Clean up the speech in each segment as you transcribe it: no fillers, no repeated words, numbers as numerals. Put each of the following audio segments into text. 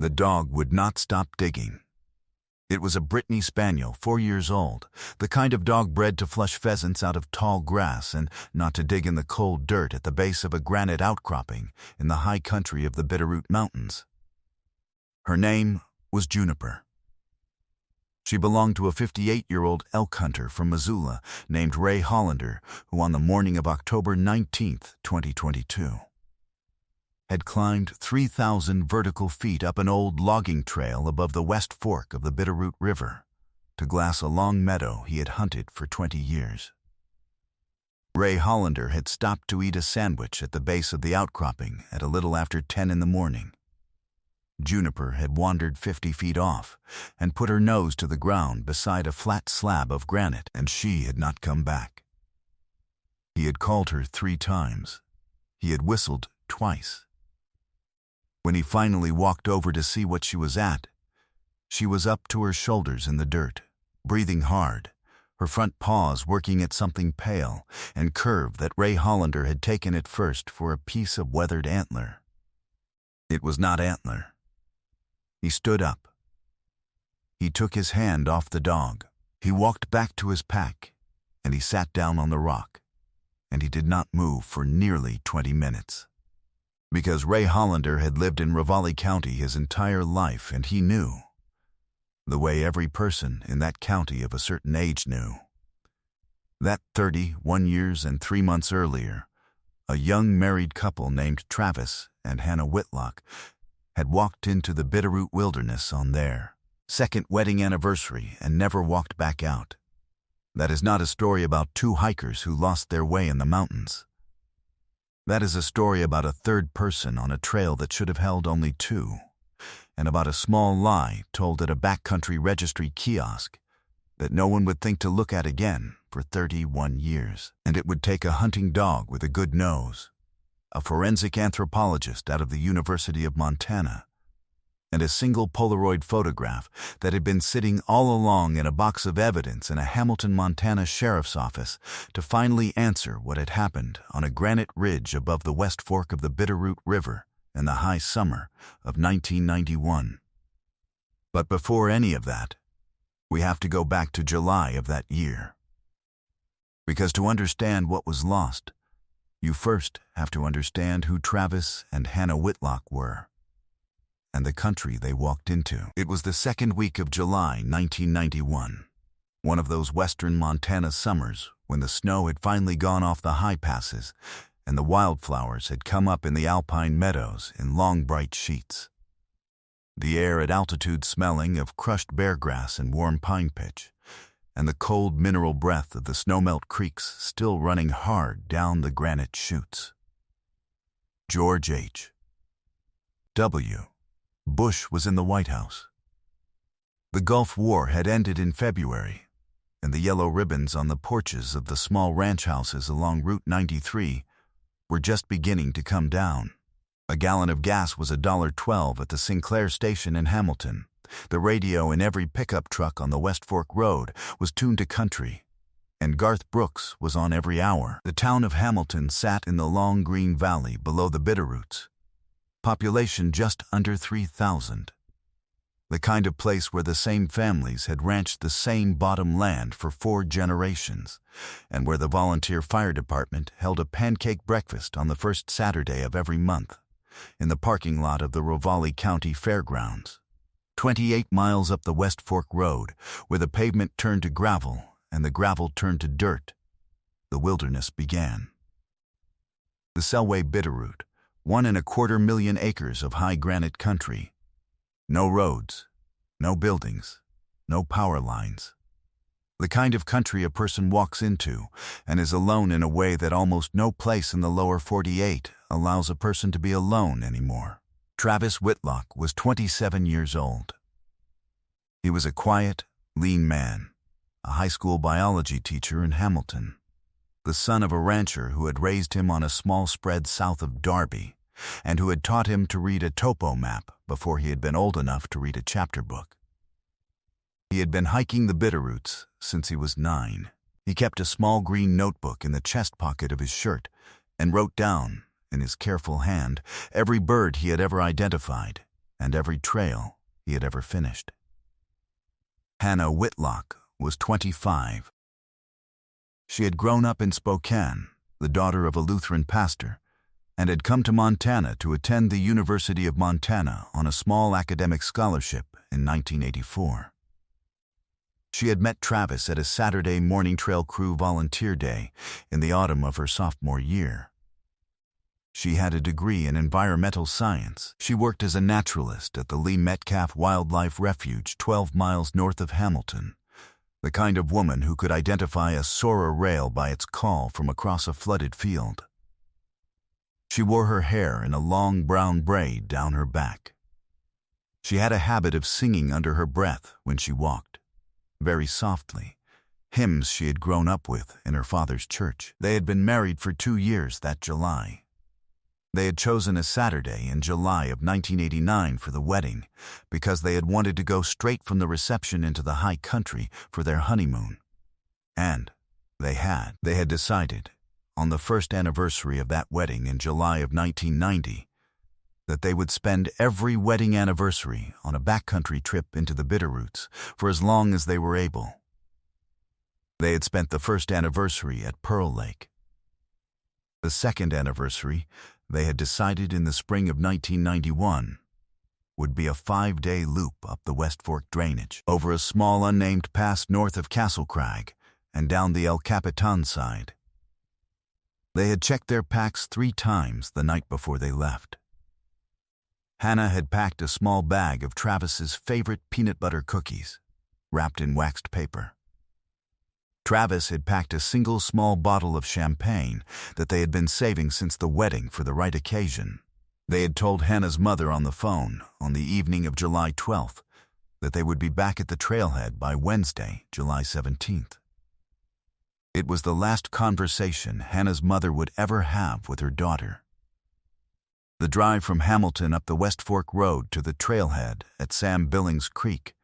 The dog would not stop digging. It was a Brittany Spaniel, 4 years old, the kind of dog bred to flush pheasants out of tall grass and not to dig in the cold dirt at the base of a granite outcropping in the high country of the Bitterroot Mountains. Her name was Juniper. She belonged to a 58-year-old elk hunter from Missoula named Ray Hollander, who on the morning of October 19, 2022, had climbed 3,000 vertical feet up an old logging trail above the West Fork of the Bitterroot River to glass a long meadow he had hunted for 20 years. Ray Hollander had stopped to eat a sandwich at the base of the outcropping at a little after 10 in the morning. Juniper had wandered 50 feet off and put her nose to the ground beside a flat slab of granite, and she had not come back. He had called her 3 times. He had whistled twice. When he finally walked over to see what she was at, she was up to her shoulders in the dirt, breathing hard, her front paws working at something pale and curved that Ray Hollander had taken at first for a piece of weathered antler. It was not antler. He stood up. He took his hand off the dog. He walked back to his pack, and he sat down on the rock, and he did not move for nearly 20 minutes. Because Ray Hollander had lived in Ravalli County his entire life, and he knew, the way every person in that county of a certain age knew, that 31 years and 3 months earlier, a young married couple named Travis and Hannah Whitlock had walked into the Bitterroot Wilderness on their second wedding anniversary and never walked back out. That is not a story about 2 hikers who lost their way in the mountains. That is a story about a third person on a trail that should have held only 2, and about a small lie told at a backcountry registry kiosk that no one would think to look at again for 31 years. And it would take a hunting dog with a good nose, a forensic anthropologist out of the University of Montana, and a single Polaroid photograph that had been sitting all along in a box of evidence in a Hamilton, Montana sheriff's office to finally answer what had happened on a granite ridge above the West Fork of the Bitterroot River in the high summer of 1991. But before any of that, we have to go back to July of that year. Because to understand what was lost, you first have to understand who Travis and Hannah Whitlock were, and the country they walked into. It was the second week of July 1991, one of those western Montana summers when the snow had finally gone off the high passes and the wildflowers had come up in the alpine meadows in long bright sheets. The air at altitude smelling of crushed bear grass and warm pine pitch, and the cold mineral breath of the snowmelt creeks still running hard down the granite chutes. George H. W. Bush was in the White House. The Gulf War had ended in February, and the yellow ribbons on the porches of the small ranch houses along Route 93 were just beginning to come down. A gallon of gas was $1.12 at the Sinclair station in Hamilton. The radio in every pickup truck on the West Fork Road was tuned to country, and Garth Brooks was on every hour. The town of Hamilton sat in the long green valley below the Bitterroots. Population just under 3,000. The kind of place where the same families had ranched the same bottom land for 4 generations, and where the volunteer fire department held a pancake breakfast on the first Saturday of every month in the parking lot of the Ravalli County Fairgrounds. 28 miles up the West Fork Road, where the pavement turned to gravel and the gravel turned to dirt, the wilderness began. The Selway Bitterroot, 1.25 million acres of high granite country. No roads, no buildings, no power lines. The kind of country a person walks into and is alone in a way that almost no place in the lower 48 allows a person to be alone anymore. Travis Whitlock was 27 years old. He was a quiet, lean man, a high school biology teacher in Hamilton, the son of a rancher who had raised him on a small spread south of Darby, and who had taught him to read a topo map before he had been old enough to read a chapter book. He had been hiking the Bitterroots since he was 9. He kept a small green notebook in the chest pocket of his shirt and wrote down, in his careful hand, every bird he had ever identified, and every trail he had ever finished. Hannah Whitlock was 25. She had grown up in Spokane, the daughter of a Lutheran pastor, and had come to Montana to attend the University of Montana on a small academic scholarship in 1984. She had met Travis at a Saturday morning trail crew volunteer day in the autumn of her sophomore year. She had a degree in environmental science. She worked as a naturalist at the Lee Metcalf Wildlife Refuge 12 miles north of Hamilton, the kind of woman who could identify a Sora rail by its call from across a flooded field. She wore her hair in a long brown braid down her back. She had a habit of singing under her breath when she walked, very softly, hymns she had grown up with in her father's church. They had been married for 2 years that July. They had chosen a Saturday in July of 1989 for the wedding because they had wanted to go straight from the reception into the high country for their honeymoon. And they had decided, on the first anniversary of that wedding in July of 1990, that they would spend every wedding anniversary on a backcountry trip into the Bitterroots for as long as they were able. They had spent the first anniversary at Pearl Lake. The second anniversary, they had decided in the spring of 1991, would be a 5-day loop up the West Fork drainage, over a small unnamed pass north of Castle Crag and down the El Capitan side. They had checked their packs 3 times the night before they left. Hannah had packed a small bag of Travis's favorite peanut butter cookies, wrapped in waxed paper. Travis had packed a single small bottle of champagne that they had been saving since the wedding for the right occasion. They had told Hannah's mother on the phone on the evening of July 12th that they would be back at the trailhead by Wednesday, July 17th. It was the last conversation Hannah's mother would ever have with her daughter. The drive from Hamilton up the West Fork Road to the trailhead at Sam Billings Creek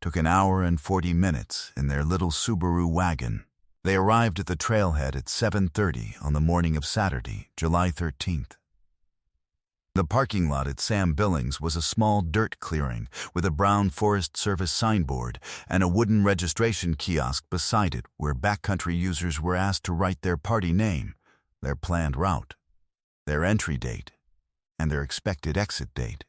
took an hour and 40 minutes in their little Subaru wagon. They arrived at the trailhead at 7:30 on the morning of Saturday, July 13th. The parking lot at Sam Billings was a small dirt clearing with a brown Forest Service signboard and a wooden registration kiosk beside it where backcountry users were asked to write their party name, their planned route, their entry date, and their expected exit date.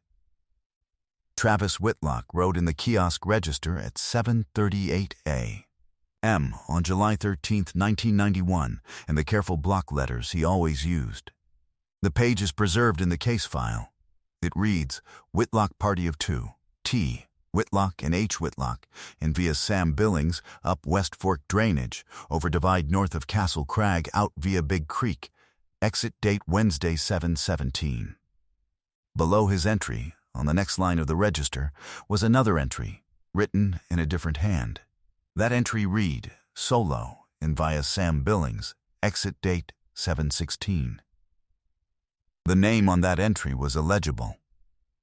Travis Whitlock wrote in the kiosk register at 7:38 a.m. on July 13, 1991, in the careful block letters he always used. The page is preserved in the case file. It reads, Whitlock Party of 2, T. Whitlock and H. Whitlock, in via Sam Billings, up West Fork Drainage, over divide north of Castle Crag, out via Big Creek. Exit date Wednesday 7/17. Below his entry, on the next line of the register, was another entry, written in a different hand. That entry read, Solo, in via Sam Billings, exit date 7/16. The name on that entry was illegible.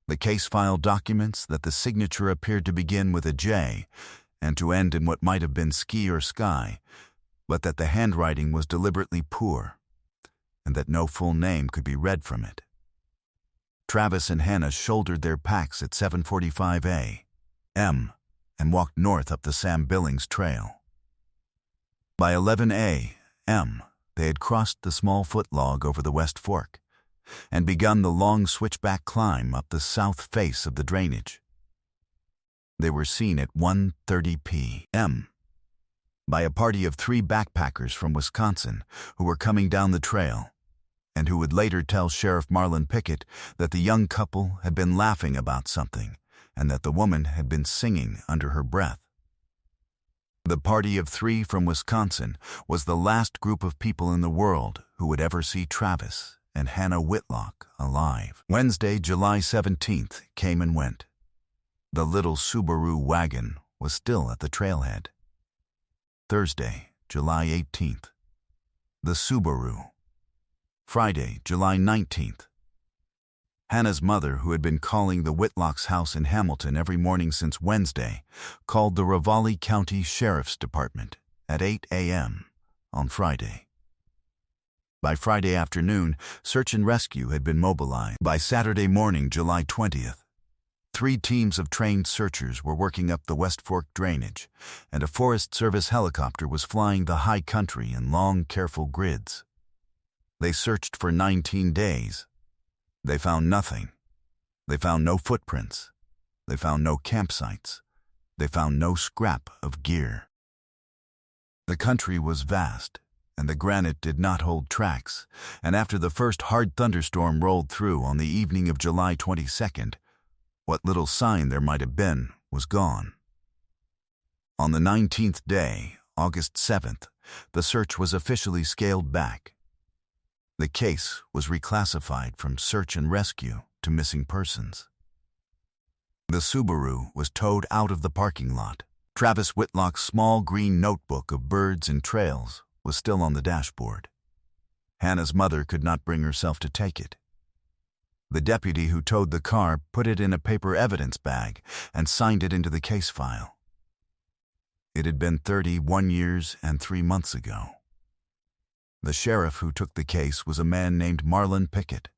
The case file documents that the signature appeared to begin with a J and to end in what might have been Ski or Sky, but that the handwriting was deliberately poor and that no full name could be read from it. Travis and Hannah shouldered their packs at 7:45 a.m. and walked north up the Sam Billings Trail. By 11 a.m., they had crossed the small footlog over the West Fork and begun the long switchback climb up the south face of the drainage. They were seen at 1:30 p.m. by a party of 3 backpackers from Wisconsin who were coming down the trail, and who would later tell Sheriff Marlon Pickett that the young couple had been laughing about something and that the woman had been singing under her breath. The party of 3 from Wisconsin was the last group of people in the world who would ever see Travis and Hannah Whitlock alive. Wednesday, July 17th, came and went. The little Subaru wagon was still at the trailhead. Thursday, July 18th. The Subaru. Friday, July 19th. Hannah's mother, who had been calling the Whitlock's house in Hamilton every morning since Wednesday, called the Ravalli County Sheriff's Department at 8 a.m. on Friday. By Friday afternoon, search and rescue had been mobilized. By Saturday morning, July 20th, 3 teams of trained searchers were working up the West Fork drainage, and a Forest Service helicopter was flying the high country in long, careful grids. They searched for 19 days. They found nothing. They found no footprints. They found no campsites. They found no scrap of gear. The country was vast, and the granite did not hold tracks, and after the first hard thunderstorm rolled through on the evening of July 22nd, what little sign there might have been was gone. On the 19th day, August 7th, the search was officially scaled back. The case was reclassified from search and rescue to missing persons. The Subaru was towed out of the parking lot. Travis Whitlock's small green notebook of birds and trails was still on the dashboard. Hannah's mother could not bring herself to take it. The deputy who towed the car put it in a paper evidence bag and signed it into the case file. It had been 31 years and 3 months ago. The sheriff who took the case was a man named Marlon Pickett,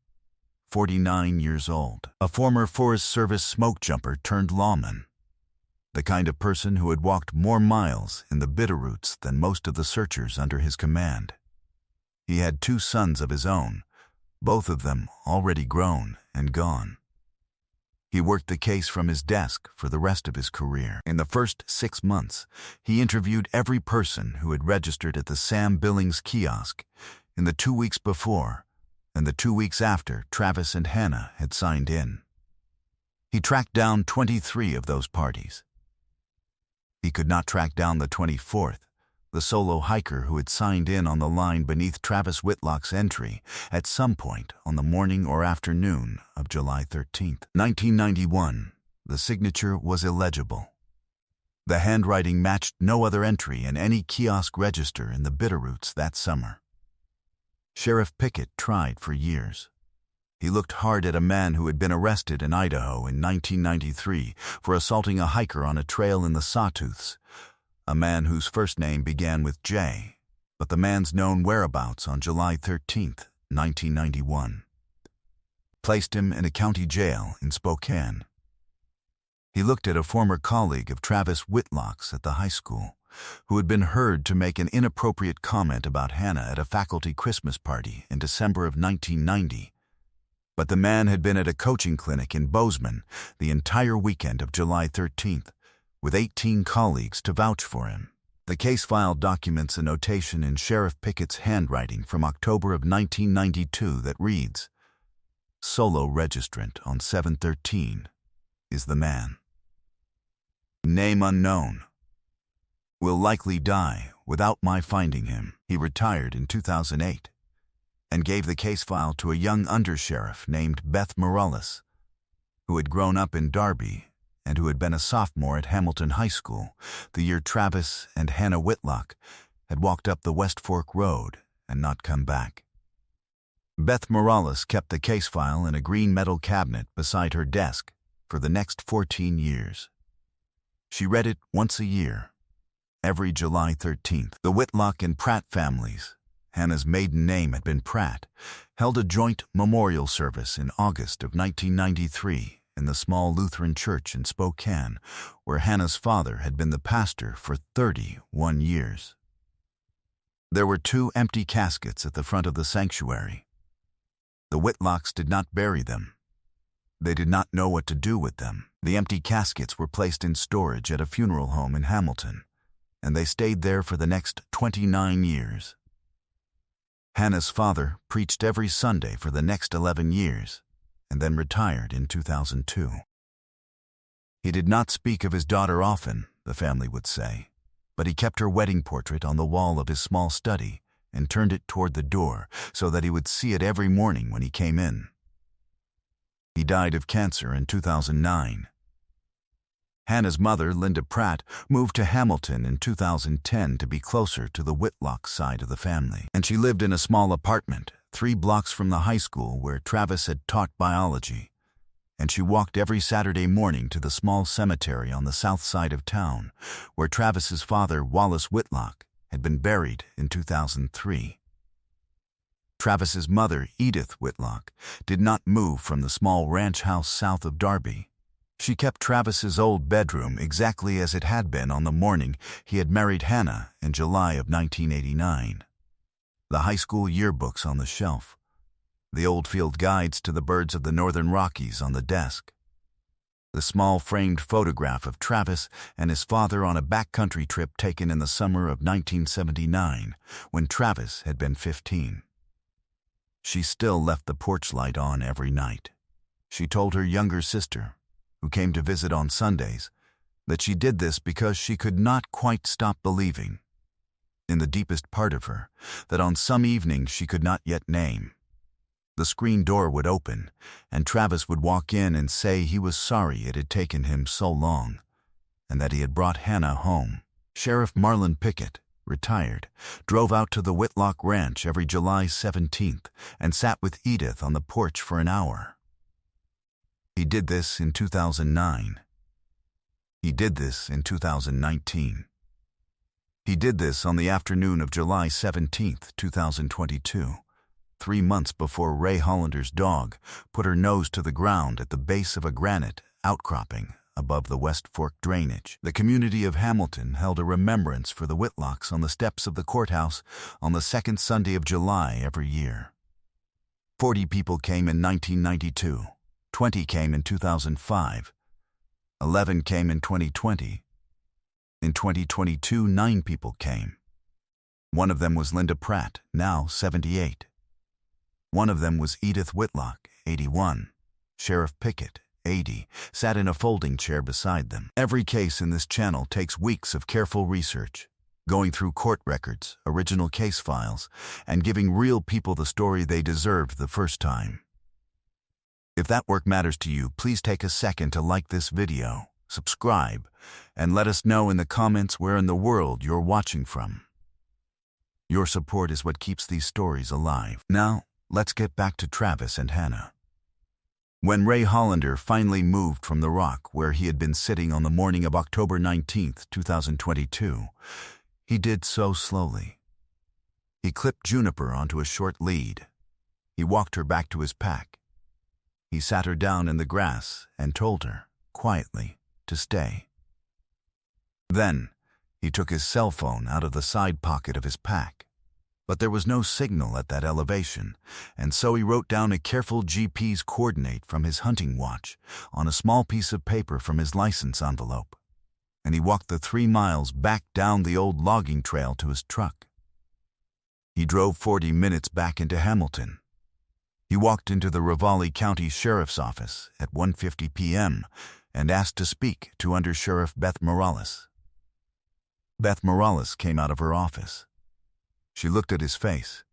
49 years old, a former Forest Service smoke jumper turned lawman, the kind of person who had walked more miles in the Bitterroots than most of the searchers under his command. He had 2 sons of his own, both of them already grown and gone. He worked the case from his desk for the rest of his career. In the first 6 months, he interviewed every person who had registered at the Sam Billings kiosk in the 2 weeks before and the 2 weeks after Travis and Hannah had signed in. He tracked down 23 of those parties. He could not track down the 24th, the solo hiker who had signed in on the line beneath Travis Whitlock's entry at some point on the morning or afternoon of July 13th. 1991, the signature was illegible. The handwriting matched no other entry in any kiosk register in the Bitterroots that summer. Sheriff Pickett tried for years. He looked hard at a man who had been arrested in Idaho in 1993 for assaulting a hiker on a trail in the Sawtooths, a man whose first name began with J, but the man's known whereabouts on July 13, 1991 placed him in a county jail in Spokane. He looked at a former colleague of Travis Whitlock's at the high school, who had been heard to make an inappropriate comment about Hannah at a faculty Christmas party in December of 1990. But the man had been at a coaching clinic in Bozeman the entire weekend of July 13th, with 18 colleagues to vouch for him. The case file documents a notation in Sheriff Pickett's handwriting from October of 1992 that reads, "Solo registrant on 713 is the man. Name unknown. Will likely die without my finding him." He retired in 2008 and gave the case file to a young undersheriff named Beth Morales, who had grown up in Darby and who had been a sophomore at Hamilton High School the year Travis and Hannah Whitlock had walked up the West Fork Road and not come back. Beth Morales kept the case file in a green metal cabinet beside her desk for the next 14 years. She read it once a year, every July 13th. The Whitlock and Pratt families, Hannah's maiden name had been Pratt, held a joint memorial service in August of 1993 in the small Lutheran church in Spokane, where Hannah's father had been the pastor for 31 years. There were 2 empty caskets at the front of the sanctuary. The Whitlocks did not bury them. They did not know what to do with them. The empty caskets were placed in storage at a funeral home in Hamilton, and they stayed there for the next 29 years. Hannah's father preached every Sunday for the next 11 years, and then retired in 2002. He did not speak of his daughter often, the family would say, but he kept her wedding portrait on the wall of his small study and turned it toward the door so that he would see it every morning when he came in. He died of cancer in 2009. Hannah's mother, Linda Pratt, moved to Hamilton in 2010 to be closer to the Whitlock side of the family, and she lived in a small apartment 3 blocks from the high school where Travis had taught biology, and she walked every Saturday morning to the small cemetery on the south side of town, where Travis's father, Wallace Whitlock, had been buried in 2003. Travis's mother, Edith Whitlock, did not move from the small ranch house south of Darby. She kept Travis's old bedroom exactly as it had been on the morning he had married Hannah in July of 1989. The high school yearbooks on the shelf, the old field guides to the birds of the Northern Rockies on the desk, the small framed photograph of Travis and his father on a backcountry trip taken in the summer of 1979 when Travis had been 15. She still left the porch light on every night. She told her younger sister, who came to visit on Sundays, that she did this because she could not quite stop believing, in the deepest part of her, that on some evening she could not yet name, the screen door would open, and Travis would walk in and say he was sorry it had taken him so long, and that he had brought Hannah home. Sheriff Marlon Pickett, retired, drove out to the Whitlock Ranch every July 17th and sat with Edith on the porch for an hour. He did this in 2009. He did this in 2019. He did this on the afternoon of July 17, 2022, 3 months before Ray Hollander's dog put her nose to the ground at the base of a granite outcropping above the West Fork drainage. The community of Hamilton held a remembrance for the Whitlocks on the steps of the courthouse on the second Sunday of July every year. 40 people came in 1992. 20 came in 2005, 11 came in 2020. In 2022, 9 people came. One of them was Linda Pratt, now 78. One of them was Edith Whitlock, 81. Sheriff Pickett, 80, sat in a folding chair beside them. Every case in this channel takes weeks of careful research, going through court records, original case files, and giving real people the story they deserved the first time. If that work matters to you, please take a second to like this video, subscribe, and let us know in the comments where in the world you're watching from. Your support is what keeps these stories alive. Now, let's get back to Travis and Hannah. When Ray Hollander finally moved from the rock where he had been sitting on the morning of October 19, 2022, he did so slowly. He clipped Juniper onto a short lead. He walked her back to his pack. He sat her down in the grass and told her, quietly, to stay. Then, he took his cell phone out of the side pocket of his pack. But there was no signal at that elevation, and so he wrote down a careful GPS coordinate from his hunting watch on a small piece of paper from his license envelope, and he walked the 3 miles back down the old logging trail to his truck. He drove 40 minutes back into Hamilton. He walked into the Ravalli County Sheriff's Office at 1:50 p.m. and asked to speak to Under Sheriff Beth Morales. Beth Morales came out of her office. She looked at his face.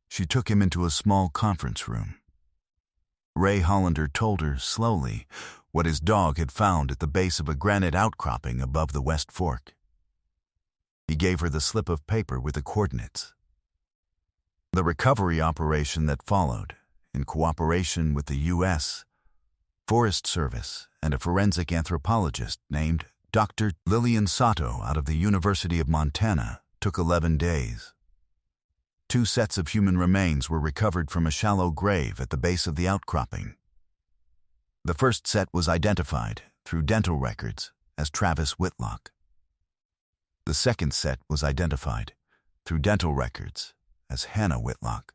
She took him into a small conference room. Ray Hollander told her slowly what his dog had found at the base of a granite outcropping above the West Fork. He gave her the slip of paper with the coordinates. The recovery operation that followed, in cooperation with the U.S. Forest Service and a forensic anthropologist named Dr. Lillian Sato out of the University of Montana, took 11 days. 2 sets of human remains were recovered from a shallow grave at the base of the outcropping. The first set was identified, through dental records, as Travis Whitlock. The second set was identified, through dental records, as Hannah Whitlock.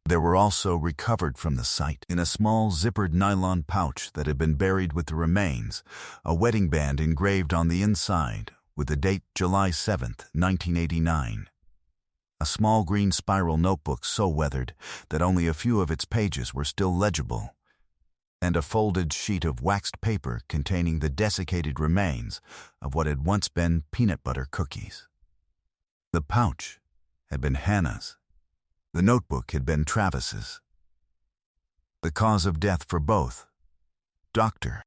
There were also recovered from the site, in a small zippered nylon pouch that had been buried with the remains, a wedding band engraved on the inside with the date July 7, 1989. A small green spiral notebook so weathered that only a few of its pages were still legible, and a folded sheet of waxed paper containing the desiccated remains of what had once been peanut butter cookies. The pouch had been Hannah's. The notebook had been Travis's. The cause of death for both, Dr.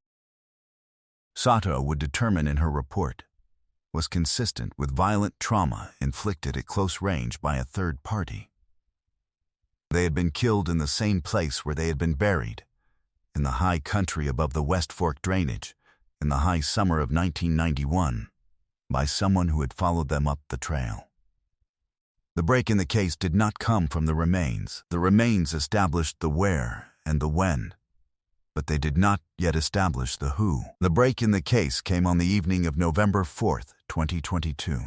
Sato would determine in her report, was consistent with violent trauma inflicted at close range by a third party. They had been killed in the same place where they had been buried, in the high country above the West Fork drainage, in the high summer of 1991, by someone who had followed them up the trail. The break in the case did not come from the remains. The remains established the where and the when. but they did not yet establish the who. The break in the case came on the evening of November 4, 2022.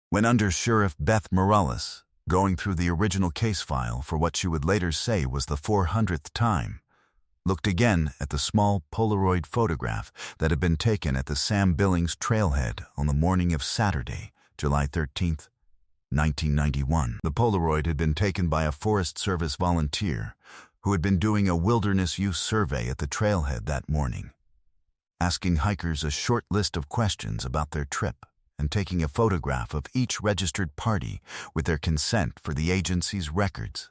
When Under-Sheriff Beth Morales, going through the original case file for what she would later say was the 400th time, looked again at the small Polaroid photograph that had been taken at the Sam Billings trailhead on the morning of Saturday, July 13, 1991. The Polaroid had been taken by a Forest Service volunteer who had been doing a wilderness use survey at the trailhead that morning, asking hikers a short list of questions about their trip and taking a photograph of each registered party with their consent for the agency's records.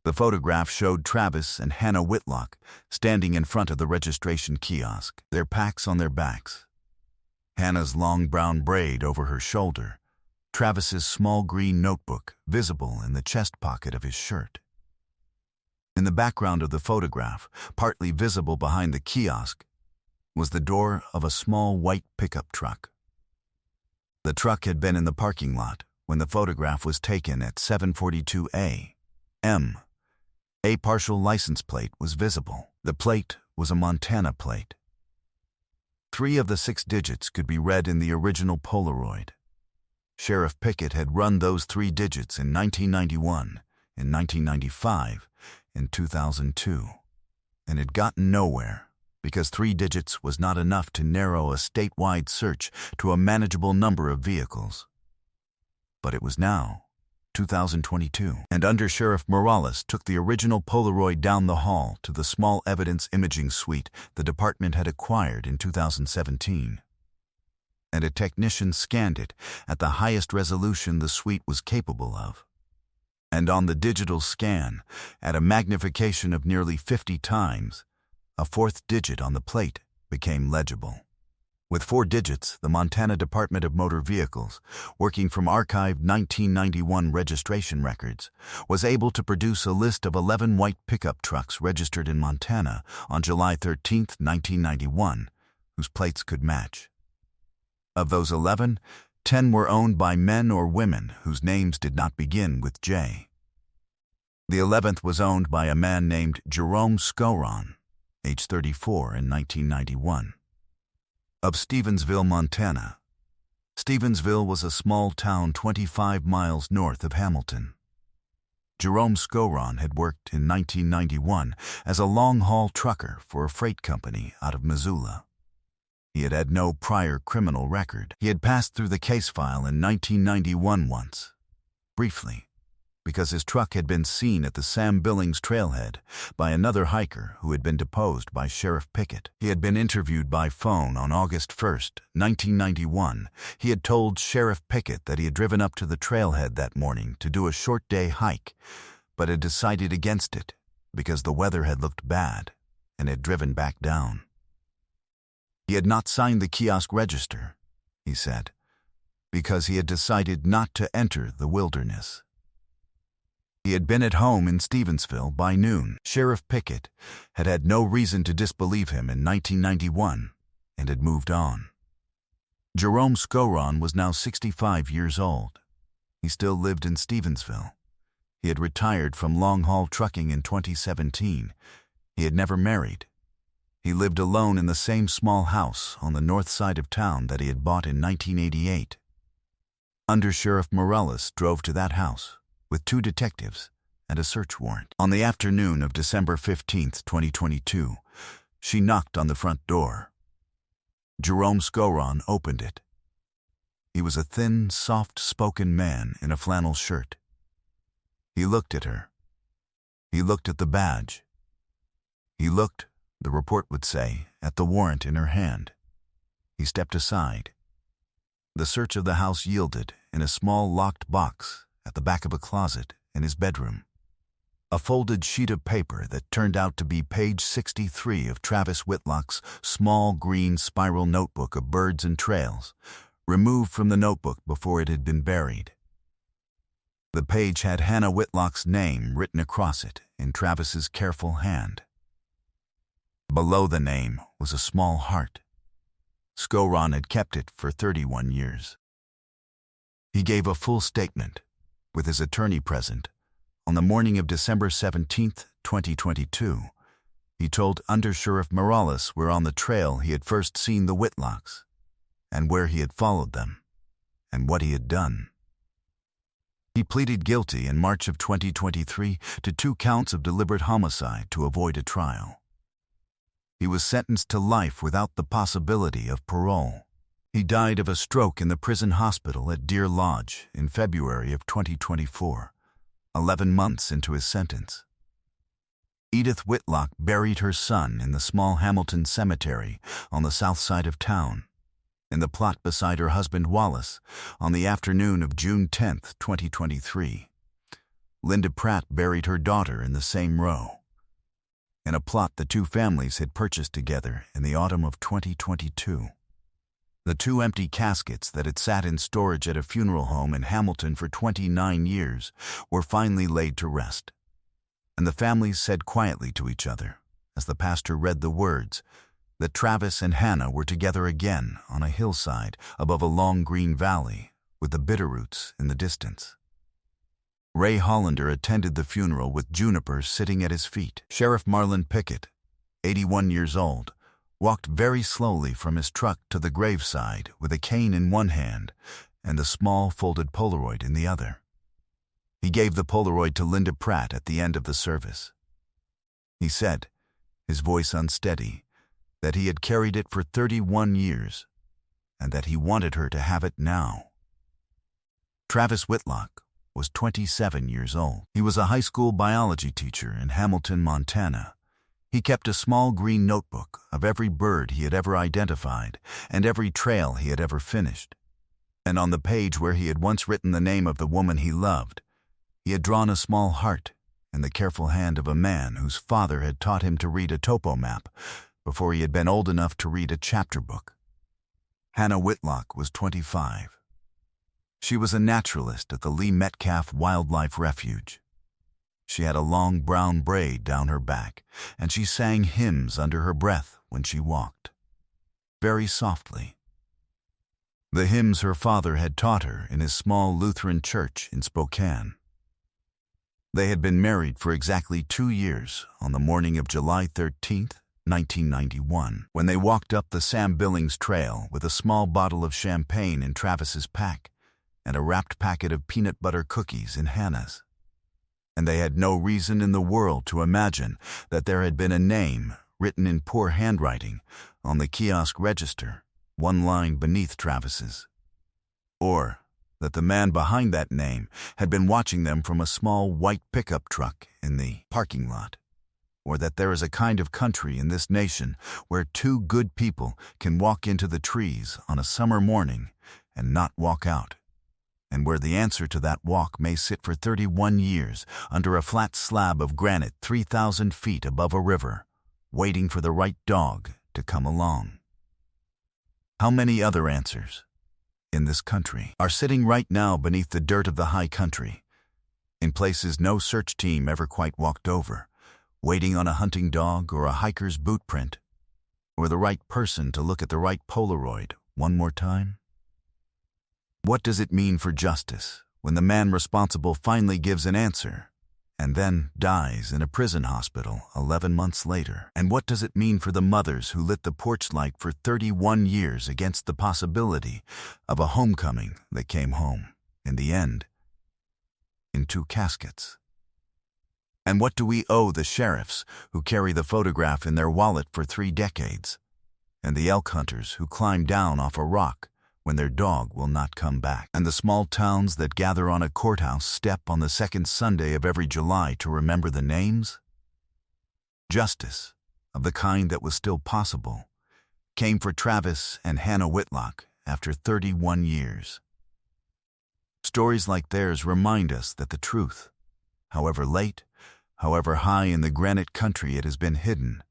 The photograph showed Travis and Hannah Whitlock standing in front of the registration kiosk, their packs on their backs. Hannah's long brown braid over her shoulder, Travis's small green notebook visible in the chest pocket of his shirt. In the background of the photograph, partly visible behind the kiosk, was the door of a small white pickup truck. The truck had been in the parking lot when the photograph was taken at 7:42 a.m. A partial license plate was visible. The plate was a Montana plate. 3 of the 6 digits could be read in the original Polaroid. Sheriff Pickett had run those 3 digits in 1991, in 1995, in 2002, and had gotten nowhere because 3 digits was not enough to narrow a statewide search to a manageable number of vehicles. But it was now 2022, and Under-Sheriff Morales took the original Polaroid down the hall to the small evidence imaging suite the department had acquired in 2017. And a technician scanned it at the highest resolution the suite was capable of. And on the digital scan, at a magnification of nearly 50 times, a 4th digit on the plate became legible. With 4 digits, the Montana Department of Motor Vehicles, working from archived 1991 registration records, was able to produce a list of 11 white pickup trucks registered in Montana on July 13, 1991, whose plates could match. Of those 11, 10 were owned by men or women whose names did not begin with J. The 11th was owned by a man named Jerome Skowron, age 34, in 1991. Of Stevensville, Montana. Stevensville was a small town 25 miles north of Hamilton. Jerome Skowron had worked in 1991 as a long-haul trucker for a freight company out of Missoula. He had had no prior criminal record. He had passed through the case file in 1991 once, briefly, because his truck had been seen at the Sam Billings trailhead by another hiker who had been deposed by Sheriff Pickett. He had been interviewed by phone on August 1, 1991. He had told Sheriff Pickett that he had driven up to the trailhead that morning to do a short-day hike, but had decided against it because the weather had looked bad and had driven back down. He had not signed the kiosk register, he said, because he had decided not to enter the wilderness. He had been at home in Stevensville by noon. Sheriff Pickett had had no reason to disbelieve him in 1991 and had moved on. Jerome Skowron was now 65 years old. He still lived in Stevensville. He had retired from long-haul trucking in 2017. He had never married. He lived alone in the same small house on the north side of town that he had bought in 1988. Under-Sheriff Morales drove to that house with 2 detectives and a search warrant. On the afternoon of December 15, 2022, she knocked on the front door. Jerome Skowron opened it. He was a thin, soft-spoken man in a flannel shirt. He looked at her. He looked at the badge. He looked, the report would say, at the warrant in her hand. He stepped aside. The search of the house yielded in a small locked box at the back of a closet in his bedroom. A folded sheet of paper that turned out to be page 63 of Travis Whitlock's small green spiral notebook of birds and trails, removed from the notebook before it had been buried. The page had Hannah Whitlock's name written across it in Travis's careful hand. Below the name was a small heart. Skowron had kept it for 31 years. He gave a full statement, with his attorney present, on the morning of December 17, 2022, He told Under-Sheriff Morales where on the trail he had first seen the Whitlocks, and where he had followed them, and what he had done. He pleaded guilty in March of 2023 to 2 counts of deliberate homicide to avoid a trial. He was sentenced to life without the possibility of parole. He died of a stroke in the prison hospital at Deer Lodge in February of 2024, 11 months into his sentence. Edith Whitlock buried her son in the small Hamilton Cemetery on the south side of town, in the plot beside her husband Wallace, on the afternoon of June 10, 2023. Linda Pratt buried her daughter in the same row, in a plot the 2 families had purchased together in the autumn of 2022. The 2 empty caskets that had sat in storage at a funeral home in Hamilton for 29 years were finally laid to rest, and the families said quietly to each other, as the pastor read the words, that Travis and Hannah were together again on a hillside above a long green valley with the Bitterroots in the distance. Ray Hollander attended the funeral with Juniper sitting at his feet. Sheriff Marlon Pickett, 81 years old, walked very slowly from his truck to the graveside with a cane in one hand and the small folded Polaroid in the other. He gave the Polaroid to Linda Pratt at the end of the service. He said, his voice unsteady, that he had carried it for 31 years and that he wanted her to have it now. Travis Whitlock was 27 years old. He was a high school biology teacher in Hamilton, Montana. He kept a small green notebook of every bird he had ever identified and every trail he had ever finished. And on the page where he had once written the name of the woman he loved, he had drawn a small heart in the careful hand of a man whose father had taught him to read a topo map before he had been old enough to read a chapter book. Hannah Whitlock was 25. She was a naturalist at the Lee Metcalf Wildlife Refuge. She had a long brown braid down her back, and she sang hymns under her breath when she walked, very softly. The hymns her father had taught her in his small Lutheran church in Spokane. They had been married for exactly 2 years on the morning of July 13, 1991, when they walked up the Sam Billings Trail with a small bottle of champagne in Travis's pack and a wrapped packet of peanut butter cookies in Hannah's. And they had no reason in the world to imagine that there had been a name written in poor handwriting on the kiosk register, one line beneath Travis's, or that the man behind that name had been watching them from a small white pickup truck in the parking lot, or that there is a kind of country in this nation where 2 good people can walk into the trees on a summer morning and not walk out, and where the answer to that walk may sit for 31 years under a flat slab of granite 3,000 feet above a river, waiting for the right dog to come along. How many other answers in this country are sitting right now beneath the dirt of the high country, in places no search team ever quite walked over, waiting on a hunting dog or a hiker's boot print, or the right person to look at the right Polaroid one more time? What does it mean for justice when the man responsible finally gives an answer and then dies in a prison hospital 11 months later? And what does it mean for the mothers who lit the porch light for 31 years against the possibility of a homecoming that came home, in the end, in 2 caskets? And what do we owe the sheriffs who carry the photograph in their wallet for 3 decades, and the elk hunters who climb down off a rock when their dog will not come back, and the small towns that gather on a courthouse step on the 2nd Sunday of every July to remember the names? Justice, of the kind that was still possible, came for Travis and Hannah Whitlock after 31 years. Stories like theirs remind us that the truth, however late, however high in the granite country it has been hidden,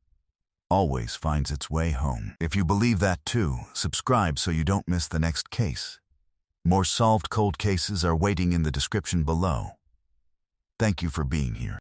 always finds its way home. If you believe that too, subscribe so you don't miss the next case. More solved cold cases are waiting in the description below. Thank you for being here.